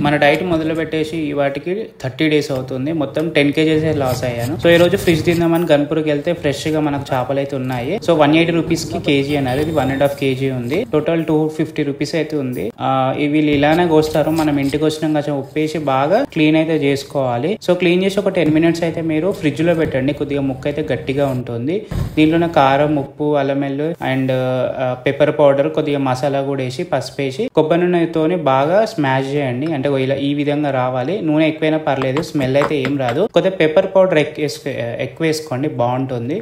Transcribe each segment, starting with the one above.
మన డైట్ మొదలు పెట్టేసి వాటికి 30 days అవుతుంది. మొత్తం 10 kgs లాస్ అయ్యాను. సో ఈ రోజు ఫిష్ తిందామని గన్పూర్కి వెళ్తే ఫ్రెష్ గా మనకు చేపలు అయితే ఉన్నాయి. సో 180 rupees కి కేజీ అన్నారు. ఇది 1.5 kg ఉంది. టోటల్ 250 rupees అయితే ఉంది. వీళ్ళు ఇలానే కోస్తారు. మనం ఇంటికి వచ్చినాక కొంచెం ఉప్పేసి బాగా క్లీన్ అయితే చేసుకోవాలి. సో క్లీన్ చేసి ఒక 10 minutes అయితే మీరు ఫ్రిడ్జ్ లో పెట్టండి. కొద్దిగా ముక్క అయితే గట్టిగా ఉంటుంది. దీంట్లోనే కారం, ఉప్పు, అల్లం వెల్లుల్లి అండ్ పెప్పర్ పౌడర్, కొద్దిగా మసాలా కూడా వేసి పసుపు వేసి కొబ్బరి నూనెతోని బాగా స్మాష్ చేయండి. అంటే ఇలా ఈ విధంగా రావాలి. నూనె ఎక్కువైనా పర్లేదు, స్మెల్ అయితే ఏం రాదు. కొద్దిగా పెప్పర్ పౌడర్ ఎక్కువ వేసుకోండి, బాగుంటుంది.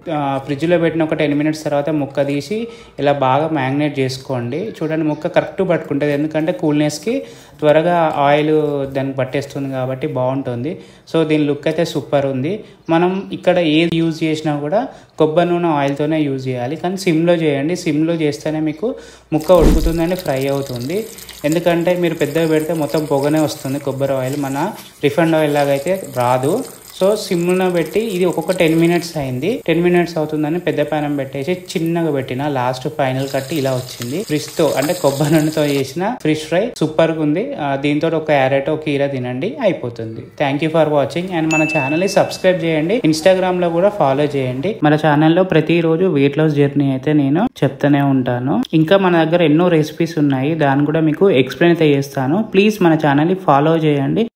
ఫ్రిడ్జ్ లో పెట్టిన ఒక 10 minutes తర్వాత ముక్క తీసి ఇలా బాగా మ్యాగ్నేట్ చేసుకోండి. చూడండి ముక్క కరెక్ట్ పట్టుకుంటుంది. ఎందుకంటే కూల్నెస్ కి త్వరగా ఆయిల్ దానికి పట్టేస్తుంది కాబట్టి బాగుంటుంది. సో దీని లుక్ అయితే సూపర్ ఉంది. మనం ఇక్కడ ఏది యూజ్ చేసినా కూడా కొబ్బరి నూనె ఆయిల్తోనే యూజ్ చేయాలి. కానీ సిమ్లో చేయండి. సిమ్లో చేస్తేనే మీకు ముక్క ఉడుకుతుందని ఫ్రై అవుతుంది. ఎందుకంటే మీరు పెద్దగా పెడితే మొత్తం పొగనే వస్తుంది. కొబ్బరి ఆయిల్ మన రిఫైండ్ ఆయిల్ లాగా అయితే రాదు. సో సిమ్లో పెట్టి ఇది ఒక్కొక్క 10 minutes అయింది. 10 minutes అవుతుందని పెద్ద పానం పెట్టేసి చిన్నగా పెట్టిన లాస్ట్ ఫైనల్ కట్ ఇలా వచ్చింది. ఫిష్ తో అంటే కొబ్బరి నూనెతో చేసిన ఫిష్ ఫ్రై సూపర్ గా ఉంది. దీంతో ఒక క్యారెట్, ఒక కీర తినండి, అయిపోతుంది. Thank you for watching. And మన ఛానల్ ని సబ్స్క్రైబ్ చేయండి. ఇన్స్టాగ్రామ్ లో కూడా ఫాలో చేయండి. మన ఛానల్లో ప్రతిరోజు వెయిట్ లాస్ జర్నీ అయితే నేను చెప్తూనే ఉంటాను. ఇంకా మన దగ్గర ఎన్నో రెసిపీస్ ఉన్నాయి. దాన్ని కూడా మీకు ఎక్స్ప్లెయిన్ అయితే చేస్తాను. ప్లీజ్ మన ఛానల్ ని ఫాలో చేయండి.